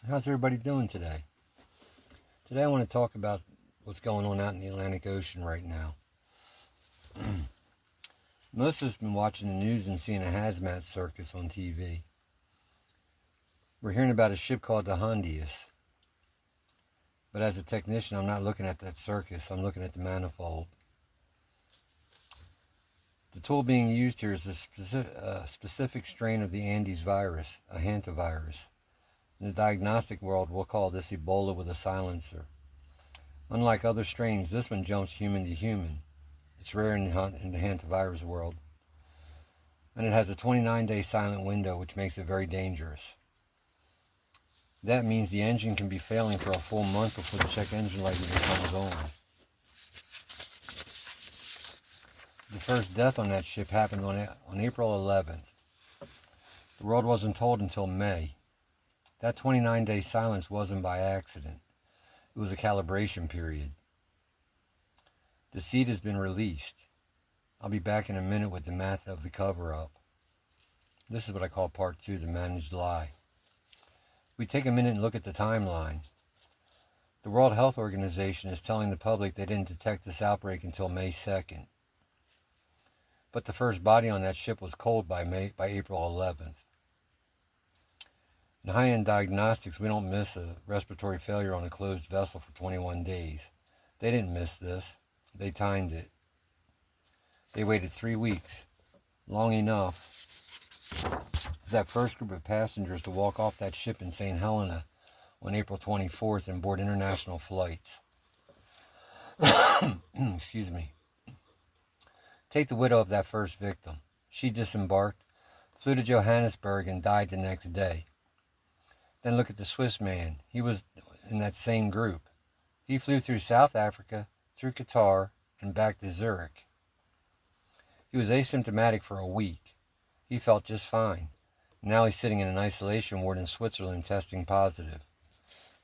How's everybody doing today? Today I want to talk about what's going on out in the Atlantic Ocean right now. Most of us have been watching the news and seeing a hazmat circus on TV. We're hearing about a ship called the Hondius. But as a technician, I'm not looking at that circus. I'm looking at the Manifold. The tool being used here is a specific strain of the Andes virus, a hantavirus. In the diagnostic world, we'll call this Ebola with a silencer. Unlike other strains, this one jumps human to human. It's rare in the hantavirus world. And it has a 29-day silent window, which makes it very dangerous. That means the engine can be failing for a full month before the check engine light even comes on. The first death on that ship happened on April 11th. The world wasn't told until May. That 29-day silence wasn't by accident. It was a calibration period. The seed has been released. I'll be back in a minute with the math of the cover-up. This is what I call part 2, the managed lie. We take a minute and look at the timeline. The World Health Organization is telling the public they didn't detect this outbreak until May 2nd. But the first body on that ship was cold by April 11th. In high-end diagnostics, we don't miss a respiratory failure on a closed vessel for 21 days. They didn't miss this. They timed it. They waited 3 weeks, long enough for that first group of passengers to walk off that ship in St. Helena on April 24th and board international flights. Excuse me. Take the widow of that first victim. She disembarked, flew to Johannesburg, and died the next day. Then look at the Swiss man. He was in that same group. He flew through South Africa, through Qatar, and back to Zurich. He was asymptomatic for a week. He felt just fine. Now he's sitting in an isolation ward in Switzerland testing positive.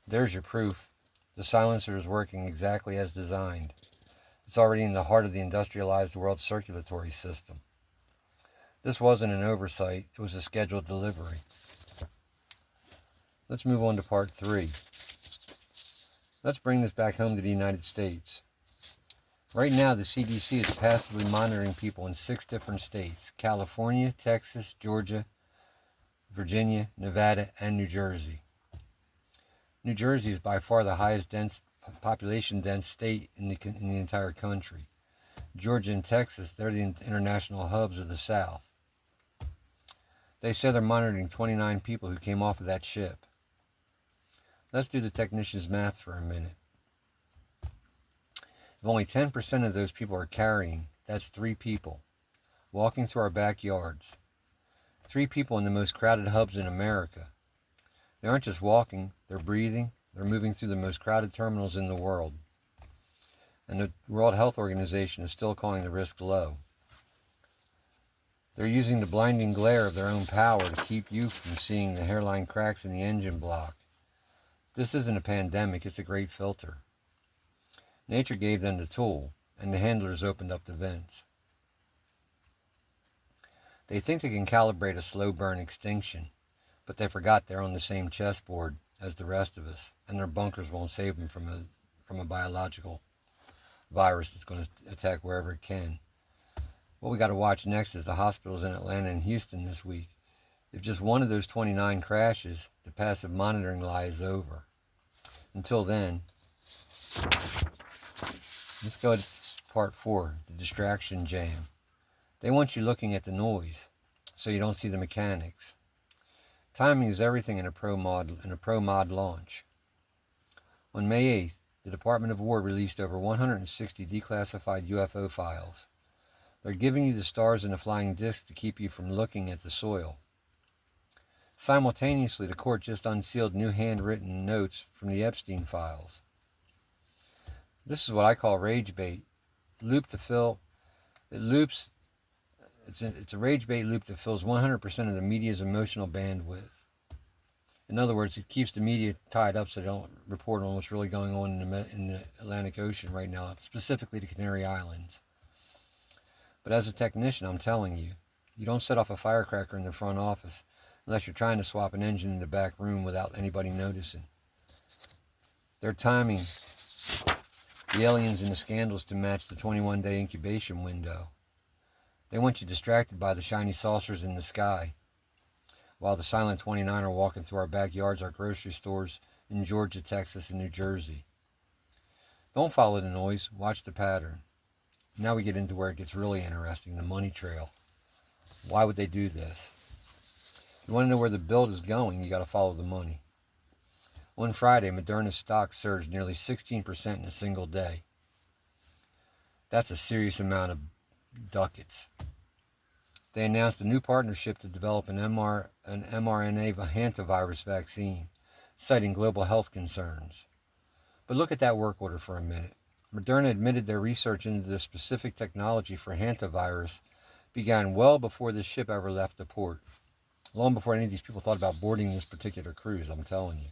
There's your proof. The silencer is working exactly as designed. It's already in the heart of the industrialized world circulatory system. This wasn't an oversight. It was a scheduled delivery. Let's move on to part 3. Let's bring this back home to the United States. Right now, the CDC is passively monitoring people in 6 different states: California, Texas, Georgia, Virginia, Nevada, and New Jersey. New Jersey is by far the highest population dense state in the entire country. Georgia and Texas, they're the international hubs of the South. They say they're monitoring 29 people who came off of that ship. Let's do the technician's math for a minute. If only 10% of those people are carrying, that's 3 people walking through our backyards. 3 people in the most crowded hubs in America. They aren't just walking, they're breathing, they're moving through the most crowded terminals in the world. And the World Health Organization is still calling the risk low. They're using the blinding glare of their own power to keep you from seeing the hairline cracks in the engine block. This isn't a pandemic, it's a great filter. Nature gave them the tool, and the handlers opened up the vents. They think they can calibrate a slow burn extinction, but they forgot they're on the same chessboard as the rest of us, and their bunkers won't save them from a biological virus that's going to attack wherever it can. What we got to watch next is the hospitals in Atlanta and Houston this week. If just one of those 29 crashes, the passive monitoring lie is over. Until then, let's go to part 4, the distraction jam. They want you looking at the noise, so you don't see the mechanics. Timing is everything in a pro mod launch. On May 8th, the Department of War released over 160 declassified UFO files. They're giving you the stars and the flying discs to keep you from looking at the soil. Simultaneously, the court just unsealed new handwritten notes from the Epstein files. This is what I call rage bait. Loop to fill. It's a rage bait loop that fills 100% of the media's emotional bandwidth. In other words, it keeps the media tied up so they don't report on what's really going on in the Atlantic Ocean right now, specifically the Canary Islands. But as a technician, I'm telling you, you don't set off a firecracker in the front office unless you're trying to swap an engine in the back room without anybody noticing. They're timing the aliens and the scandals to match the 21-day incubation window. They want you distracted by the shiny saucers in the sky, while the silent 29 are walking through our backyards, our grocery stores in Georgia, Texas, and New Jersey. Don't follow the noise, watch the pattern. Now we get into where it gets really interesting, the money trail. Why would they do this? You want to know where the build is going, you got to follow the money. One Friday, Moderna's stock surged nearly 16% in a single day. That's a serious amount of ducats. They announced a new partnership to develop an mRNA hantavirus vaccine, citing global health concerns. But look at that work order for a minute. Moderna admitted their research into the specific technology for hantavirus began well before this ship ever left the port. Long before any of these people thought about boarding this particular cruise, I'm telling you.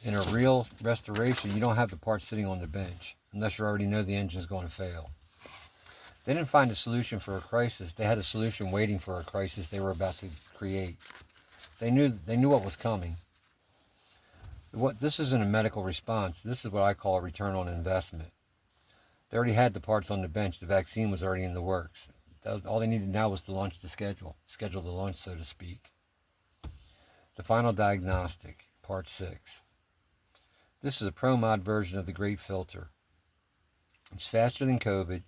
In a real restoration, you don't have the parts sitting on the bench, unless you already know the engine's going to fail. They didn't find a solution for a crisis. They had a solution waiting for a crisis they were about to create. They knew what was coming. This isn't a medical response. This is what I call a return on investment. They already had the parts on the bench. The vaccine was already in the works. All they needed now was to launch the schedule the launch, so to speak. The Financial Diagnostic, Part 6. This is a pro-mod version of the Great Filter. It's faster than COVID,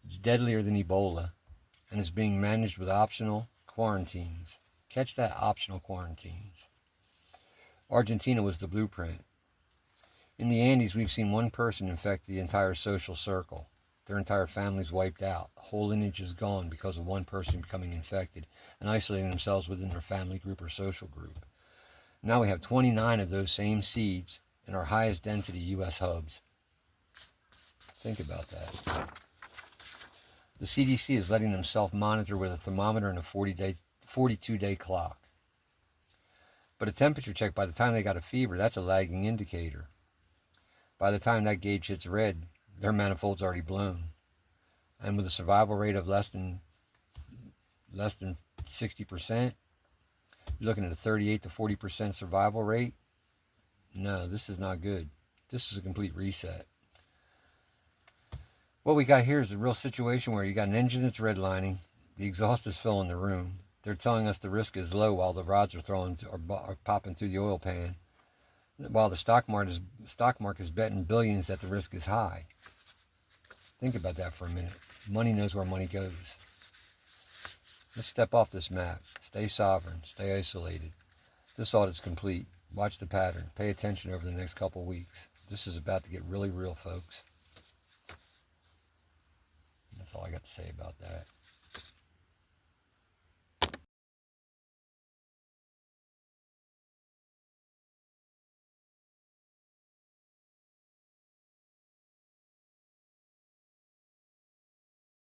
it's deadlier than Ebola, and is being managed with optional quarantines. Catch that, optional quarantines. Argentina was the blueprint. In the Andes, we've seen one person infect the entire social circle. Their entire family's wiped out. The whole lineage is gone because of one person becoming infected and isolating themselves within their family group or social group. Now we have 29 of those same seeds in our highest density U.S. hubs. Think about that. The CDC is letting them self-monitor with a thermometer and a 42-day clock. But a temperature check, by the time they got a fever, that's a lagging indicator. By the time that gauge hits red, their manifold's already blown. And with a survival rate of less than 60%, you're looking at a 38 to 40% survival rate. No, this is not good. This is a complete reset. What we got here is a real situation where you got an engine that's redlining, the exhaust is filling the room. They're telling us the risk is low while the rods are popping through the oil pan, while the stock market is betting billions that the risk is high. Think about that for a minute. Money knows where money goes. Let's step off this map. Stay sovereign. Stay isolated. This audit's complete. Watch the pattern. Pay attention over the next couple weeks. This is about to get really real, folks. That's all I got to say about that.